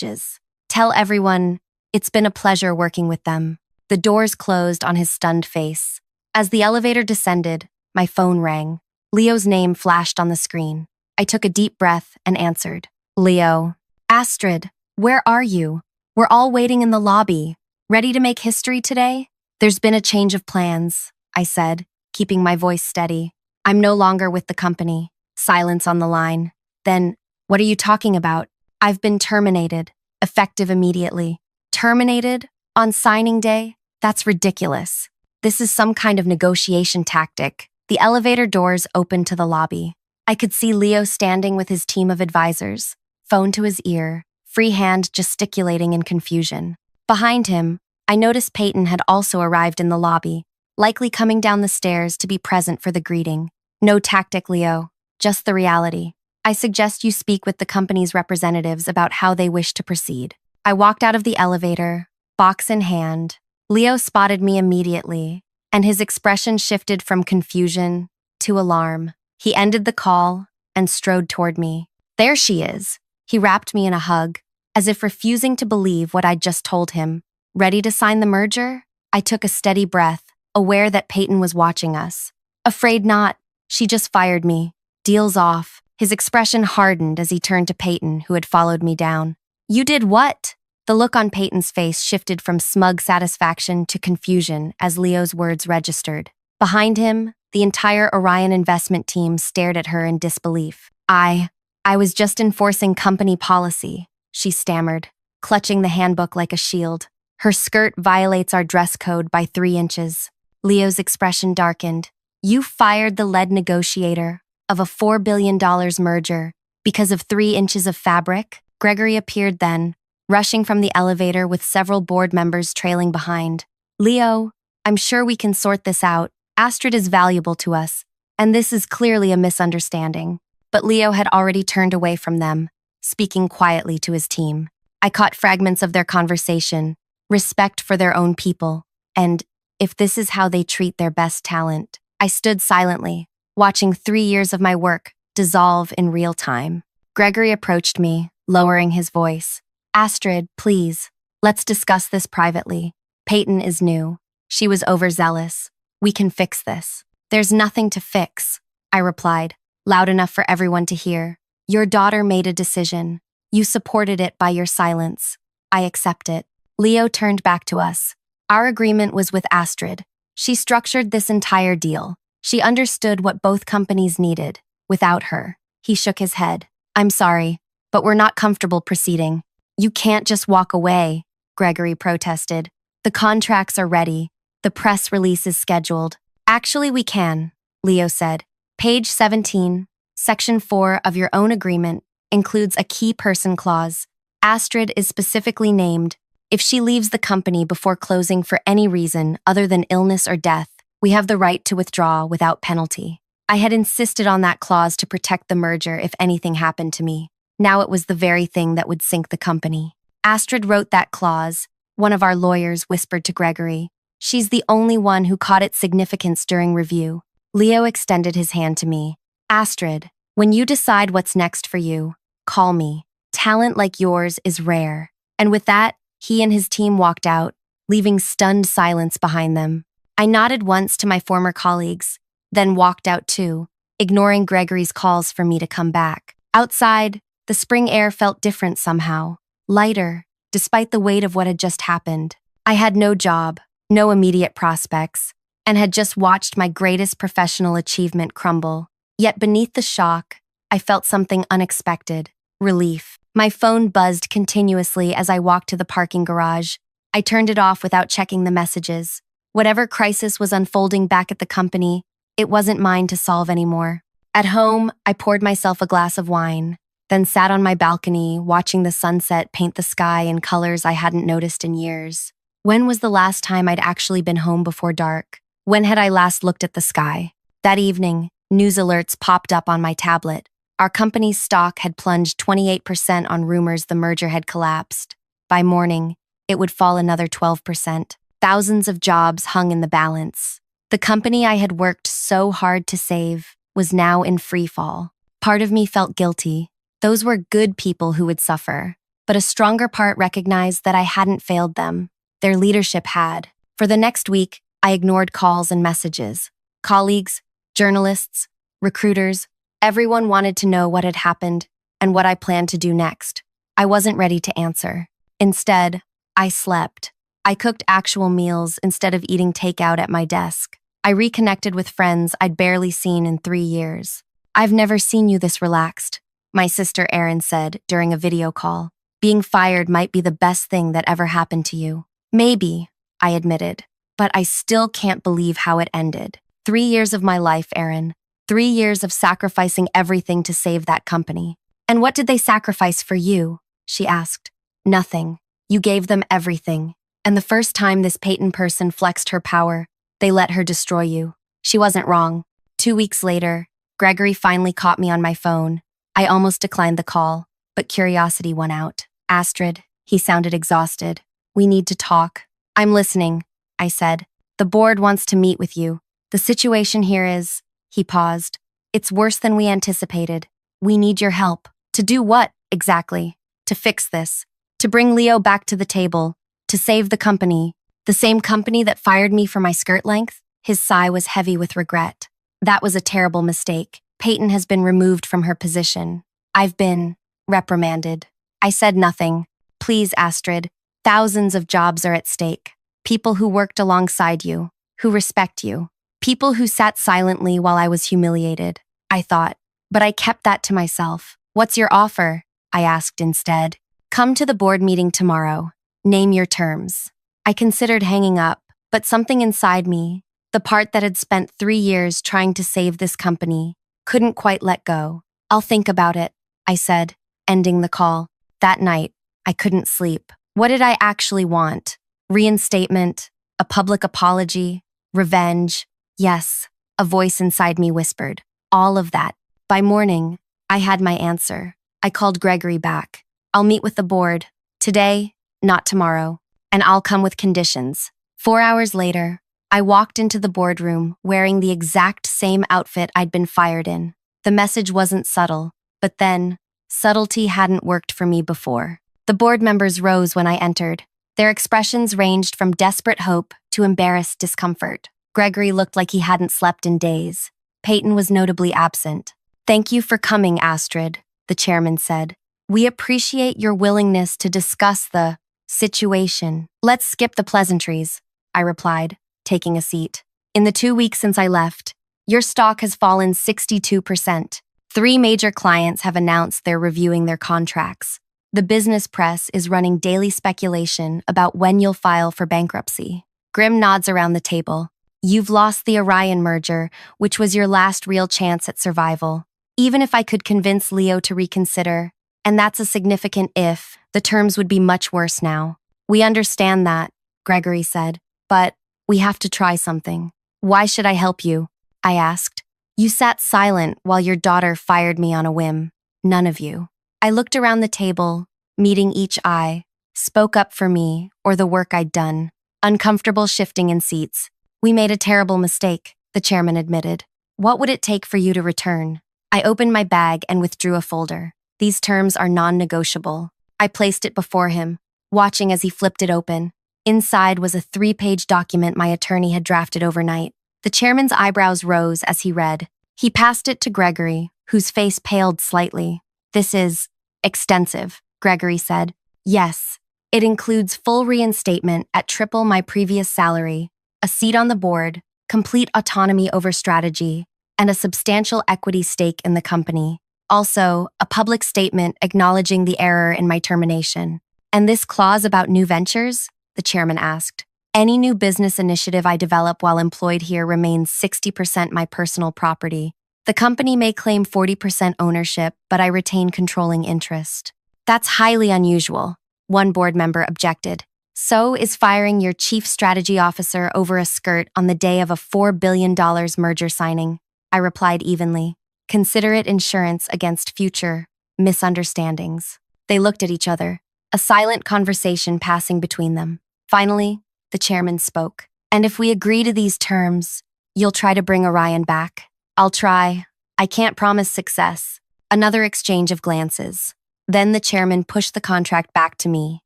messages. Tell everyone it's been a pleasure working with them. The doors closed on his stunned face. As the elevator descended, my phone rang. Leo's name flashed on the screen. I took a deep breath and answered. Leo. Astrid, where are you? We're all waiting in the lobby. Ready to make history today? There's been a change of plans, I said, keeping my voice steady. I'm no longer with the company. Silence on the line. Then, what are you talking about? I've been terminated, effective immediately. Terminated? On signing day? That's ridiculous. This is some kind of negotiation tactic. The elevator doors opened to the lobby. I could see Leo standing with his team of advisors, phone to his ear, free hand gesticulating in confusion. Behind him, I noticed Peyton had also arrived in the lobby, likely coming down the stairs to be present for the greeting. No tactic, Leo, just the reality. I suggest you speak with the company's representatives about how they wish to proceed. I walked out of the elevator, box in hand. Leo spotted me immediately, and his expression shifted from confusion to alarm. He ended the call and strode toward me. There she is. He wrapped me in a hug, as if refusing to believe what I'd just told him. Ready to sign the merger? I took a steady breath, aware that Peyton was watching us. Afraid not. She just fired me. Deal's off. His expression hardened as he turned to Peyton, who had followed me down. You did what? The look on Peyton's face shifted from smug satisfaction to confusion as Leo's words registered. Behind him, the entire Orion investment team stared at her in disbelief. I was just enforcing company policy, she stammered, clutching the handbook like a shield. Her skirt violates our dress code by 3 inches. Leo's expression darkened. You fired the lead negotiator of a $4 billion merger because of 3 inches of fabric? Gregory appeared then, rushing from the elevator with several board members trailing behind. Leo, I'm sure we can sort this out. Astrid is valuable to us, and this is clearly a misunderstanding. But Leo had already turned away from them, speaking quietly to his team. I caught fragments of their conversation, respect for their own people, and if this is how they treat their best talent. I stood silently, watching 3 years of my work dissolve in real time. Gregory approached me, lowering his voice. Astrid, please, let's discuss this privately. Peyton is new. She was overzealous. We can fix this. There's nothing to fix, I replied, loud enough for everyone to hear. Your daughter made a decision. You supported it by your silence. I accept it. Leo turned back to us. Our agreement was with Astrid. She structured this entire deal. She understood what both companies needed. Without her, he shook his head. I'm sorry, but we're not comfortable proceeding. You can't just walk away, Gregory protested. The contracts are ready. The press release is scheduled. Actually, we can, Leo said. Page 17, Section 4 of your own agreement includes a key person clause. Astrid is specifically named. If she leaves the company before closing for any reason other than illness or death, we have the right to withdraw without penalty. I had insisted on that clause to protect the merger if anything happened to me. Now it was the very thing that would sink the company. Astrid wrote that clause, one of our lawyers whispered to Gregory. She's the only one who caught its significance during review. Leo extended his hand to me. Astrid, when you decide what's next for you, call me. Talent like yours is rare. And with that, he and his team walked out, leaving stunned silence behind them. I nodded once to my former colleagues, then walked out too, ignoring Gregory's calls for me to come back. Outside, the spring air felt different somehow, lighter, despite the weight of what had just happened. I had no job, no immediate prospects, and had just watched my greatest professional achievement crumble. Yet beneath the shock, I felt something unexpected, relief. My phone buzzed continuously as I walked to the parking garage. I turned it off without checking the messages. Whatever crisis was unfolding back at the company, it wasn't mine to solve anymore. At home, I poured myself a glass of wine, then sat on my balcony, watching the sunset paint the sky in colors I hadn't noticed in years. When was the last time I'd actually been home before dark? When had I last looked at the sky? That evening, news alerts popped up on my tablet. Our company's stock had plunged 28% on rumors the merger had collapsed. By morning, it would fall another 12%. Thousands of jobs hung in the balance. The company I had worked so hard to save was now in free fall. Part of me felt guilty. Those were good people who would suffer. but a stronger part recognized that I hadn't failed them. Their leadership had. For the next week, I ignored calls and messages. Colleagues, journalists, recruiters, everyone wanted to know what had happened and what I planned to do next. I wasn't ready to answer. Instead, I slept. I cooked actual meals instead of eating takeout at my desk. I reconnected with friends I'd barely seen in 3 years. "I've never seen you this relaxed," my sister Erin said during a video call. "Being fired might be the best thing that ever happened to you." "Maybe," I admitted, "but I still can't believe how it ended. 3 years of my life, Erin. 3 years of sacrificing everything to save that company." "And what did they sacrifice for you?" she asked. "Nothing. You gave them everything. And the first time this Peyton person flexed her power, they let her destroy you." She wasn't wrong. 2 weeks later, Gregory finally caught me on my phone. I almost declined the call, but curiosity won out. "Astrid," he sounded exhausted. "We need to talk." "I'm listening," I said. "The board wants to meet with you. The situation here is—" He paused. "It's worse than we anticipated. We need your help." "To do what, exactly?" "To fix this. To bring Leo back to the table. To save the company. The same company that fired me for my skirt length?" His sigh was heavy with regret. "That was a terrible mistake. Peyton has been removed from her position. I've been reprimanded." I said nothing. "Please, Astrid. Thousands of jobs are at stake. People who worked alongside you, who respect you. People who sat silently while I was humiliated," I thought. But I kept that to myself. "What's your offer?" I asked instead. "Come to the board meeting tomorrow. Name your terms." I considered hanging up, but something inside me, the part that had spent 3 years trying to save this company, couldn't quite let go. "I'll think about it," I said, ending the call. That night, I couldn't sleep. What did I actually want? Reinstatement? A public apology? Revenge? Yes, a voice inside me whispered. All of that. By morning, I had my answer. I called Gregory back. "I'll meet with the board. Today, not tomorrow. And I'll come with conditions." 4 hours later, I walked into the boardroom wearing the exact same outfit I'd been fired in. The message wasn't subtle, but then, subtlety hadn't worked for me before. The board members rose when I entered. Their expressions ranged from desperate hope to embarrassed discomfort. Gregory looked like he hadn't slept in days. Peyton was notably absent. "Thank you for coming, Astrid," the chairman said. "We appreciate your willingness to discuss the situation." "Let's skip the pleasantries," I replied, taking a seat. "In the 2 weeks since I left, your stock has fallen 62%. 3 major clients have announced they're reviewing their contracts. The business press is running daily speculation about when you'll file for bankruptcy." Grim nods around the table. "You've lost the Orion merger, which was your last real chance at survival. Even if I could convince Leo to reconsider, and that's a significant if, the terms would be much worse now." "We understand that," Gregory said, "but we have to try something." "Why should I help you?" I asked. "You sat silent while your daughter fired me on a whim. None of you." I looked around the table, meeting each eye, spoke up for me or the work I'd done. Uncomfortable shifting in seats. "We made a terrible mistake," the chairman admitted. "What would it take for you to return?" I opened my bag and withdrew a folder. "These terms are non-negotiable." I placed it before him, watching as he flipped it open. Inside was a 3-page document my attorney had drafted overnight. The chairman's eyebrows rose as he read. He passed it to Gregory, whose face paled slightly. "This is extensive," Gregory said. "Yes, it includes full reinstatement at triple my previous salary, a seat on the board, complete autonomy over strategy, and a substantial equity stake in the company. Also, a public statement acknowledging the error in my termination." "And this clause about new ventures?" the chairman asked. "Any new business initiative I develop while employed here remains 60% my personal property. The company may claim 40% ownership, but I retain controlling interest." "That's highly unusual," one board member objected. "So is firing your chief strategy officer over a skirt on the day of a $4 billion merger signing," I replied evenly. "Consider it insurance against future misunderstandings." They looked at each other, a silent conversation passing between them. Finally, the chairman spoke. "And if we agree to these terms, you'll try to bring Orion back?" "I'll try. I can't promise success." Another exchange of glances. Then the chairman pushed the contract back to me,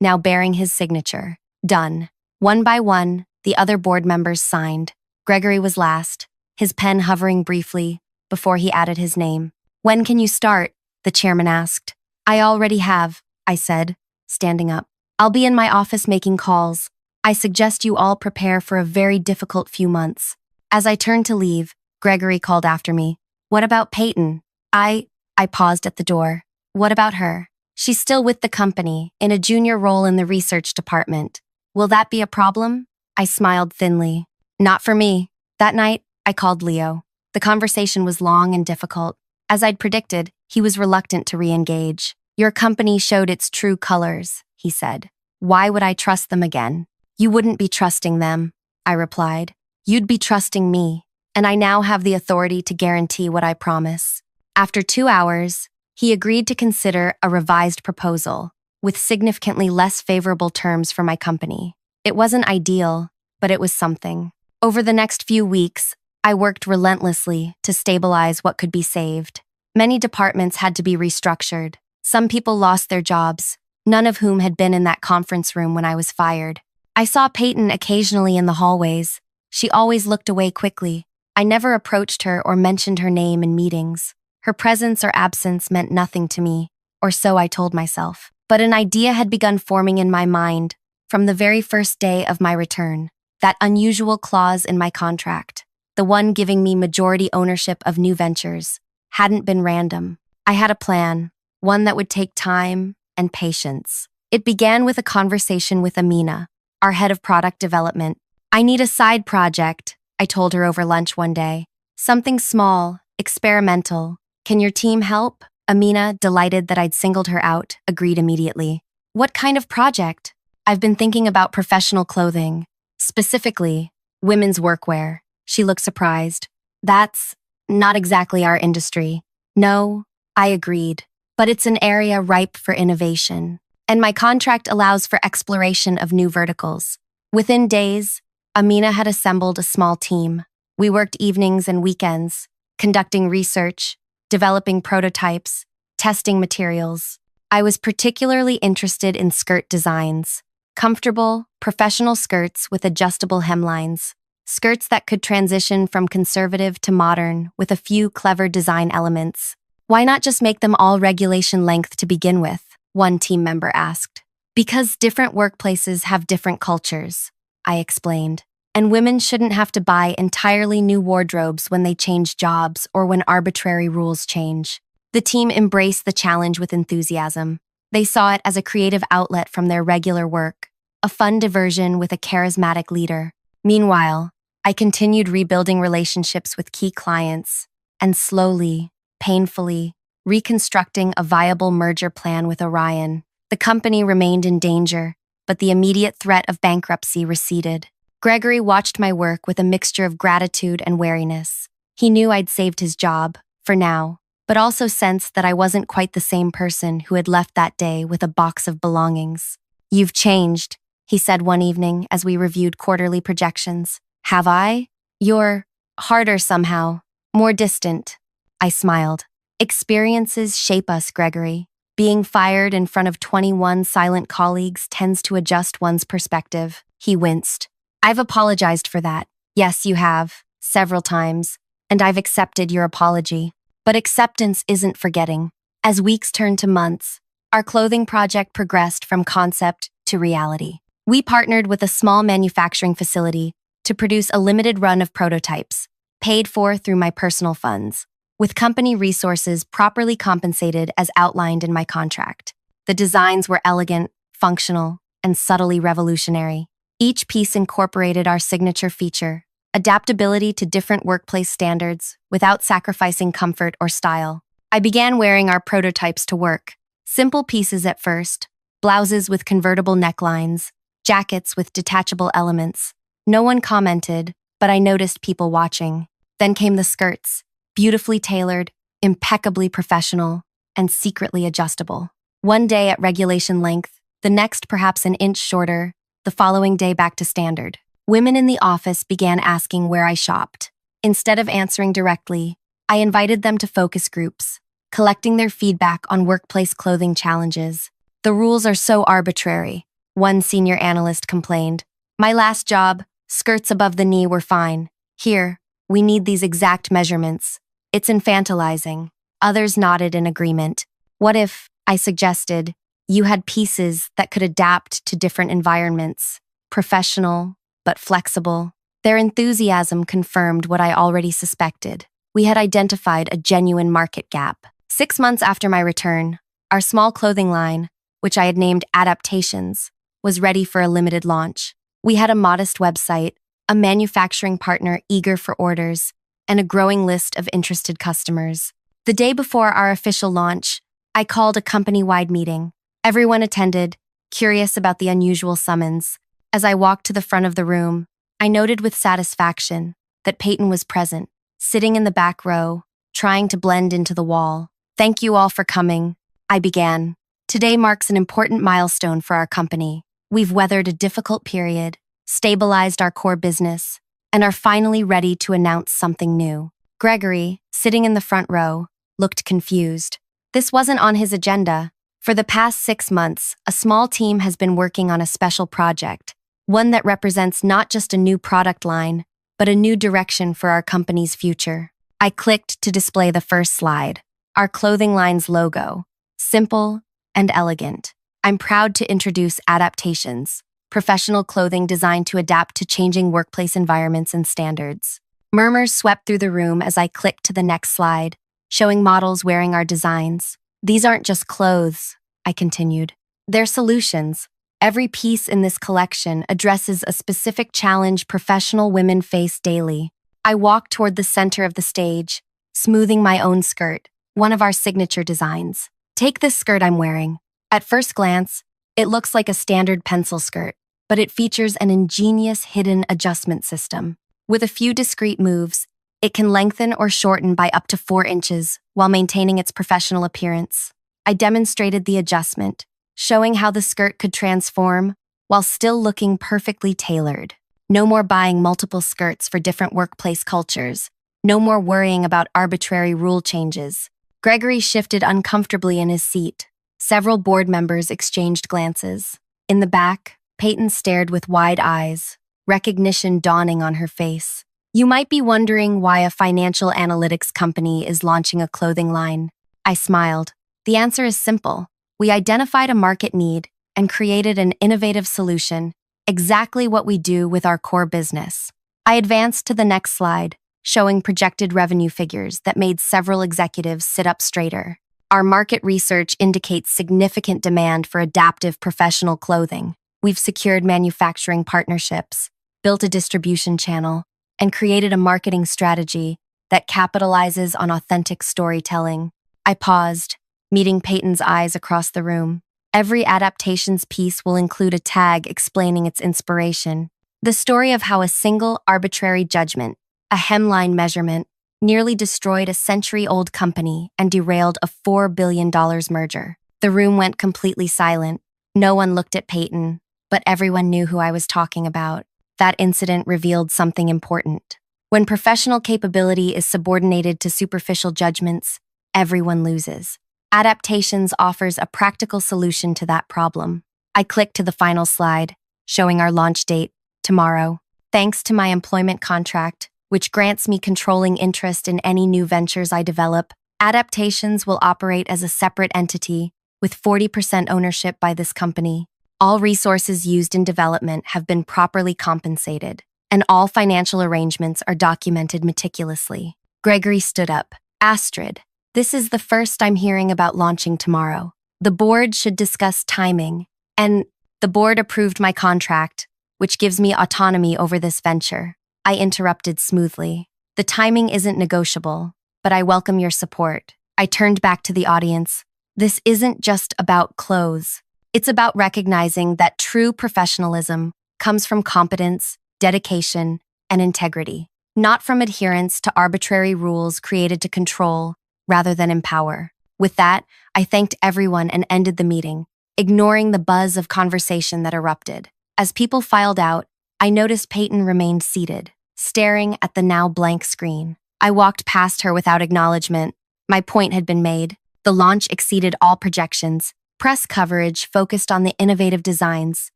now bearing his signature. Done. One by one, the other board members signed. Gregory was last, his pen hovering briefly before he added his name. When can you start? The chairman asked. I already have, I said, standing up. I'll be in my office making calls. I suggest you all prepare for a very difficult few months. As I turned to leave, Gregory called after me. What about Peyton? I paused at the door. What about her? She's still with the company, in a junior role in the research department. Will that be a problem? I smiled thinly. Not for me. That night, I called Leo. The conversation was long and difficult. As I'd predicted, he was reluctant to re-engage. Your company showed its true colors, he said. Why would I trust them again? You wouldn't be trusting them, I replied. You'd be trusting me, and I now have the authority to guarantee what I promise. After 2 hours, he agreed to consider a revised proposal, with significantly less favorable terms for my company. It wasn't ideal, but it was something. Over the next few weeks, I worked relentlessly to stabilize what could be saved. Many departments had to be restructured. Some people lost their jobs, none of whom had been in that conference room when I was fired. I saw Peyton occasionally in the hallways. She always looked away quickly. I never approached her or mentioned her name in meetings. Her presence or absence meant nothing to me, or so I told myself. But an idea had begun forming in my mind from the very first day of my return. That unusual clause in my contract, the one giving me majority ownership of new ventures, hadn't been random. I had a plan, one that would take time and patience. It began with a conversation with Amina, our head of product development. I need a side project, I told her over lunch one day. Something small, experimental. Can your team help? Amina, delighted that I'd singled her out, agreed immediately. What kind of project? I've been thinking about professional clothing, specifically women's workwear. She looked surprised. That's not exactly our industry. No, I agreed, but it's an area ripe for innovation, and my contract allows for exploration of new verticals. Within days, Amina had assembled a small team. We worked evenings and weekends, conducting research, developing prototypes, testing materials. I was particularly interested in skirt designs. Comfortable, professional skirts with adjustable hemlines. Skirts that could transition from conservative to modern with a few clever design elements. Why not just make them all regulation length to begin with? One team member asked. Because different workplaces have different cultures, I explained. And women shouldn't have to buy entirely new wardrobes when they change jobs or when arbitrary rules change. The team embraced the challenge with enthusiasm. They saw it as a creative outlet from their regular work, a fun diversion with a charismatic leader. Meanwhile, I continued rebuilding relationships with key clients and slowly, painfully, reconstructing a viable merger plan with Orion. The company remained in danger, but the immediate threat of bankruptcy receded. Gregory watched my work with a mixture of gratitude and wariness. He knew I'd saved his job, for now, but also sensed that I wasn't quite the same person who had left that day with a box of belongings. You've changed, he said one evening as we reviewed quarterly projections. Have I? You're harder somehow, more distant. I smiled. Experiences shape us, Gregory. Being fired in front of 21 silent colleagues tends to adjust one's perspective. He winced. I've apologized for that. Yes, you have, several times, and I've accepted your apology. But acceptance isn't forgetting. As weeks turned to months, our clothing project progressed from concept to reality. We partnered with a small manufacturing facility to produce a limited run of prototypes, paid for through my personal funds, with company resources properly compensated as outlined in my contract. The designs were elegant, functional, and subtly revolutionary. Each piece incorporated our signature feature, adaptability to different workplace standards without sacrificing comfort or style. I began wearing our prototypes to work. Simple pieces at first, blouses with convertible necklines, jackets with detachable elements. No one commented, but I noticed people watching. Then came the skirts, beautifully tailored, impeccably professional, and secretly adjustable. One day at regulation length, the next perhaps an inch shorter, the following day back to standard. Women in the office began asking where I shopped. Instead of answering directly, I invited them to focus groups. collecting their feedback on workplace clothing challenges. The rules are so arbitrary, one senior analyst complained. My last job, skirts above the knee were fine. Here, we need these exact measurements. It's infantilizing. Others nodded in agreement. What if, I suggested, you had pieces that could adapt to different environments, professional, but flexible? Their enthusiasm confirmed what I already suspected. We had identified a genuine market gap. 6 months after my return, our small clothing line, which I had named Adaptations, was ready for a limited launch. We had a modest website, a manufacturing partner eager for orders, and a growing list of interested customers. The day before our official launch, I called a company-wide meeting. Everyone attended, curious about the unusual summons. As I walked to the front of the room, I noted with satisfaction that Peyton was present, sitting in the back row, trying to blend into the wall. Thank you all for coming, I began. Today marks an important milestone for our company. We've weathered a difficult period, stabilized our core business, and are finally ready to announce something new. Gregory, sitting in the front row, looked confused. This wasn't on his agenda. For the past 6 months, a small team has been working on a special project, one that represents not just a new product line, but a new direction for our company's future. I clicked to display the first slide, our clothing line's logo, simple and elegant. I'm proud to introduce Adaptations, professional clothing designed to adapt to changing workplace environments and standards. Murmurs swept through the room as I clicked to the next slide, showing models wearing our designs. These aren't just clothes, I continued. They're solutions. Every piece in this collection addresses a specific challenge professional women face daily. I walked toward the center of the stage, smoothing my own skirt, one of our signature designs. Take this skirt I'm wearing. At first glance, it looks like a standard pencil skirt, but it features an ingenious hidden adjustment system. With a few discrete moves, it can lengthen or shorten by up to 4 inches while maintaining its professional appearance. I demonstrated the adjustment, showing how the skirt could transform while still looking perfectly tailored. No more buying multiple skirts for different workplace cultures. No more worrying about arbitrary rule changes. Gregory shifted uncomfortably in his seat. Several board members exchanged glances. In the back, Peyton stared with wide eyes, recognition dawning on her face. You might be wondering why a financial analytics company is launching a clothing line. I smiled. The answer is simple. We identified a market need and created an innovative solution, exactly what we do with our core business. I advanced to the next slide, showing projected revenue figures that made several executives sit up straighter. Our market research indicates significant demand for adaptive professional clothing. We've secured manufacturing partnerships, built a distribution channel, and created a marketing strategy that capitalizes on authentic storytelling. I paused, meeting Peyton's eyes across the room. Every Adaptations piece will include a tag explaining its inspiration. The story of how a single arbitrary judgment, a hemline measurement, nearly destroyed a century-old company and derailed a $4 billion merger. The room went completely silent. No one looked at Peyton, but everyone knew who I was talking about. That incident revealed something important. When professional capability is subordinated to superficial judgments, everyone loses. Adaptations offers a practical solution to that problem. I clicked to the final slide, showing our launch date, tomorrow. Thanks to my employment contract, which grants me controlling interest in any new ventures I develop, Adaptations will operate as a separate entity with 40% ownership by this company. All resources used in development have been properly compensated, and all financial arrangements are documented meticulously. Gregory stood up. Astrid, this is the first I'm hearing about launching tomorrow. The board should discuss timing, and the board approved my contract, which gives me autonomy over this venture. I interrupted smoothly. The timing isn't negotiable, but I welcome your support. I turned back to the audience. This isn't just about clothes. It's about recognizing that true professionalism comes from competence, dedication, and integrity, not from adherence to arbitrary rules created to control rather than empower. With that, I thanked everyone and ended the meeting, ignoring the buzz of conversation that erupted. As people filed out, I noticed Peyton remained seated, staring at the now blank screen. I walked past her without acknowledgement, My point had been made. The launch exceeded all projections. Press coverage focused on the innovative designs,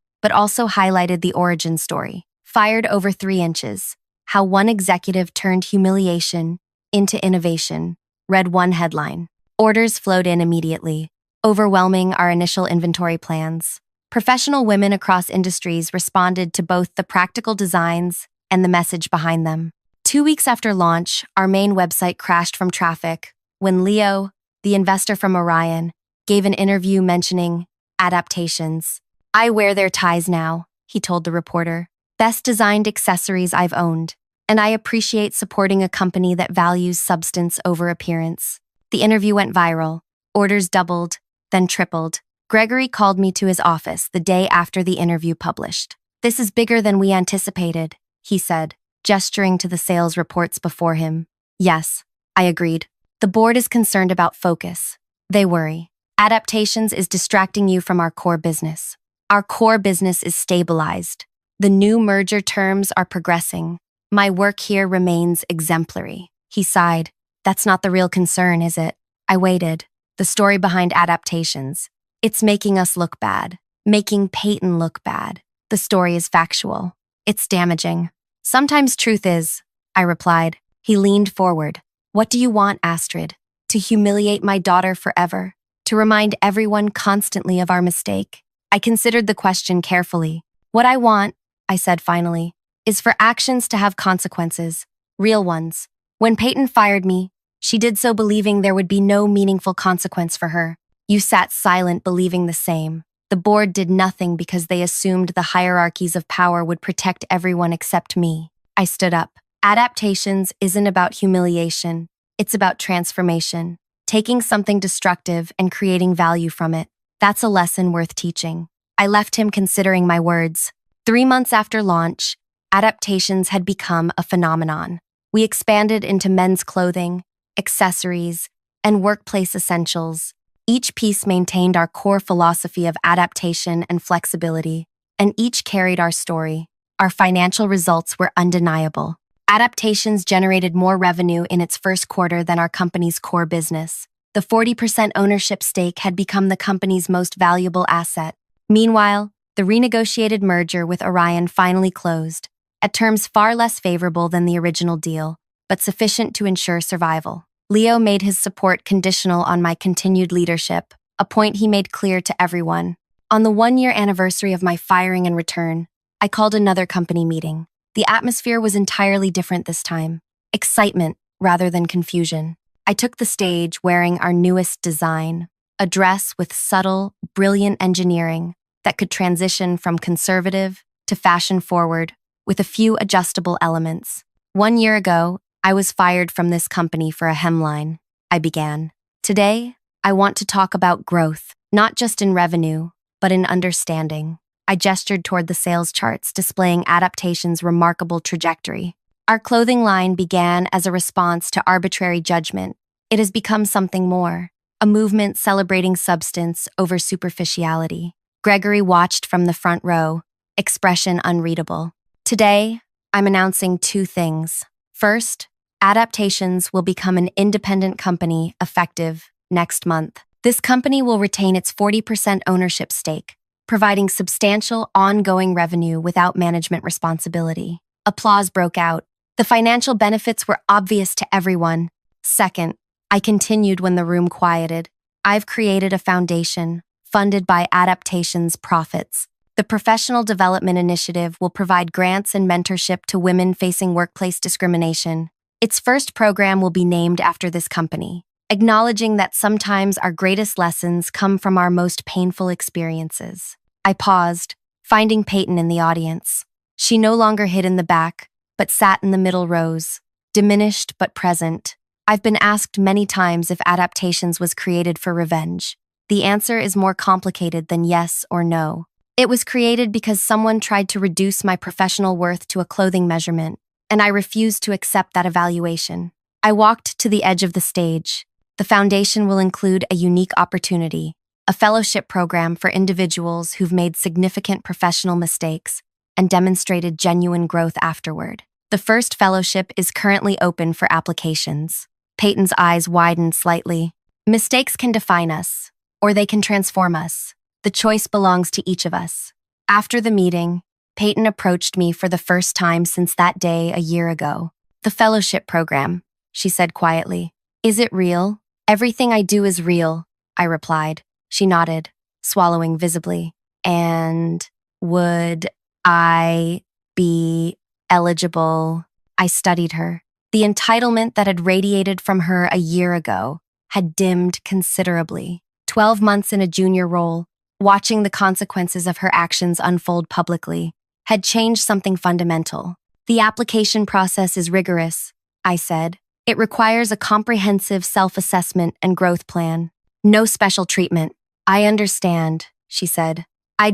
but also highlighted the origin story. Fired over 3 inches. How one executive turned humiliation into innovation, read one headline. Orders flowed in immediately, overwhelming our initial inventory plans. Professional women across industries responded to both the practical designs and the message behind them. 2 weeks after launch, our main website crashed from traffic when Leo, the investor from Orion, gave an interview mentioning adaptations. "I wear their ties now," he told the reporter. "Best designed accessories I've owned. And I appreciate supporting a company that values substance over appearance." The interview went viral. Orders doubled, then tripled. Gregory called me to his office the day after the interview published. "This is bigger than we anticipated," he said, gesturing to the sales reports before him. "Yes," I agreed. "The board is concerned about focus. They worry. Adaptations is distracting you from our core business. Our core business is stabilized. The new merger terms are progressing. My work here remains exemplary." He sighed. "That's not the real concern, is it?" I waited. The story behind adaptations. "It's making us look bad. Making Peyton look bad. The story is factual. It's damaging." "Sometimes truth is," I replied. He leaned forward. "What do you want, Astrid? To humiliate my daughter forever? To remind everyone constantly of our mistake?" I considered the question carefully. "What I want," I said finally, "is for actions to have consequences. Real ones. When Peyton fired me, she did so believing there would be no meaningful consequence for her. You sat silent believing the same. The board did nothing because they assumed the hierarchies of power would protect everyone except me." I stood up. "Adaptations isn't about humiliation. It's about transformation. Taking something destructive and creating value from it. That's a lesson worth teaching." I left him considering my words. 3 months after launch, adaptations had become a phenomenon. We expanded into men's clothing, accessories, and workplace essentials. Each piece maintained our core philosophy of adaptation and flexibility, and each carried our story. Our financial results were undeniable. Adaptations generated more revenue in its first quarter than our company's core business. The 40% ownership stake had become the company's most valuable asset. Meanwhile, the renegotiated merger with Orion finally closed, at terms far less favorable than the original deal, but sufficient to ensure survival. Leo made his support conditional on my continued leadership, a point he made clear to everyone. On the 1-year anniversary of my firing and return, I called another company meeting. The atmosphere was entirely different this time. Excitement rather than confusion. I took the stage wearing our newest design, a dress with subtle, brilliant engineering that could transition from conservative to fashion-forward with a few adjustable elements. 1 year ago, I was fired from this company for a hemline. I began. Today, I want to talk about growth, not just in revenue, but in understanding. I gestured toward the sales charts displaying adaptation's remarkable trajectory. Our clothing line began as a response to arbitrary judgment. It has become something more, a movement celebrating substance over superficiality. Gregory watched from the front row, expression unreadable. Today, I'm announcing 2 things. First, Adaptations will become an independent company effective next month. This company will retain its 40% ownership stake, providing substantial ongoing revenue without management responsibility. Applause broke out. The financial benefits were obvious to everyone. Second, I continued when the room quieted. I've created a foundation, funded by Adaptation's profits. The Professional Development Initiative will provide grants and mentorship to women facing workplace discrimination. Its first program will be named after this company, acknowledging that sometimes our greatest lessons come from our most painful experiences. I paused, finding Peyton in the audience. She no longer hid in the back, but sat in the middle rows, diminished but present. I've been asked many times if Adaptations was created for revenge. The answer is more complicated than yes or no. It was created because someone tried to reduce my professional worth to a clothing measurement, and I refused to accept that evaluation. I walked to the edge of the stage. The foundation will include a unique opportunity, a fellowship program for individuals who've made significant professional mistakes and demonstrated genuine growth afterward. The first fellowship is currently open for applications. Peyton's eyes widened slightly. Mistakes can define us, or they can transform us. The choice belongs to each of us. After the meeting, Peyton approached me for the first time since that day a year ago. The fellowship program, she said quietly. Is it real? Everything I do is real, I replied. She nodded, swallowing visibly. And would I be eligible? I studied her. The entitlement that had radiated from her a year ago had dimmed considerably. 12 months in a junior role, watching the consequences of her actions unfold publicly, had changed something fundamental. The application process is rigorous, I said. It requires a comprehensive self-assessment and growth plan. No special treatment. I understand, she said. I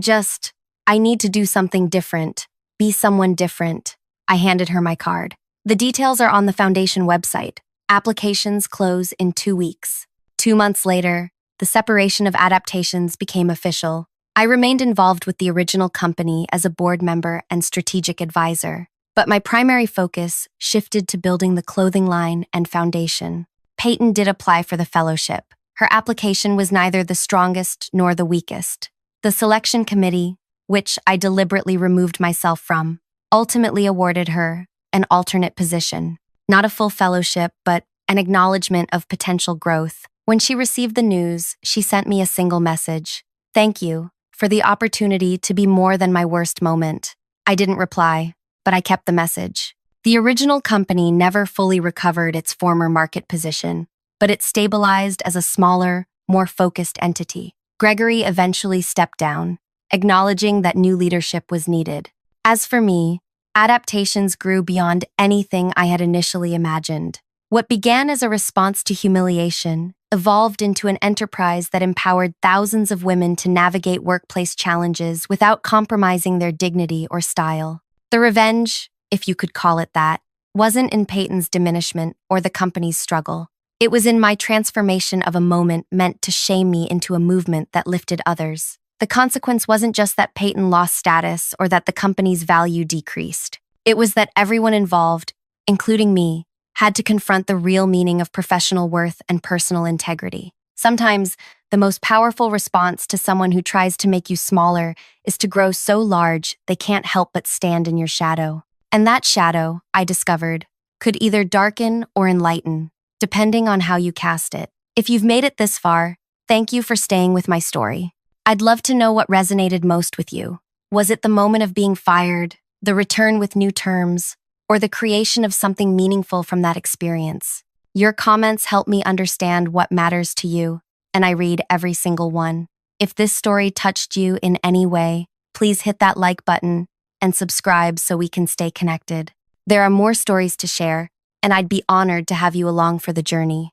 need to do something different. Be someone different. I handed her my card. The details are on the foundation website. Applications close in 2 weeks. 2 months later, the separation of adaptations became official. I remained involved with the original company as a board member and strategic advisor, but my primary focus shifted to building the clothing line and foundation. Peyton did apply for the fellowship. Her application was neither the strongest nor the weakest. The selection committee, which I deliberately removed myself from, ultimately awarded her an alternate position. Not a full fellowship, but an acknowledgement of potential growth. When she received the news, she sent me a single message. Thank you for the opportunity to be more than my worst moment. I didn't reply, but I kept the message. The original company never fully recovered its former market position, but it stabilized as a smaller, more focused entity. Gregory eventually stepped down, acknowledging that new leadership was needed. As for me, adaptations grew beyond anything I had initially imagined. What began as a response to humiliation evolved into an enterprise that empowered thousands of women to navigate workplace challenges without compromising their dignity or style. The revenge, if you could call it that, wasn't in Peyton's diminishment or the company's struggle. It was in my transformation of a moment meant to shame me into a movement that lifted others. The consequence wasn't just that Peyton lost status or that the company's value decreased. It was that everyone involved, including me, had to confront the real meaning of professional worth and personal integrity. Sometimes, the most powerful response to someone who tries to make you smaller is to grow so large they can't help but stand in your shadow. And that shadow, I discovered, could either darken or enlighten, depending on how you cast it. If you've made it this far, thank you for staying with my story. I'd love to know what resonated most with you. Was it the moment of being fired, the return with new terms, or the creation of something meaningful from that experience? Your comments help me understand what matters to you, and I read every single one. If this story touched you in any way, please hit that like button and subscribe so we can stay connected. There are more stories to share, and I'd be honored to have you along for the journey.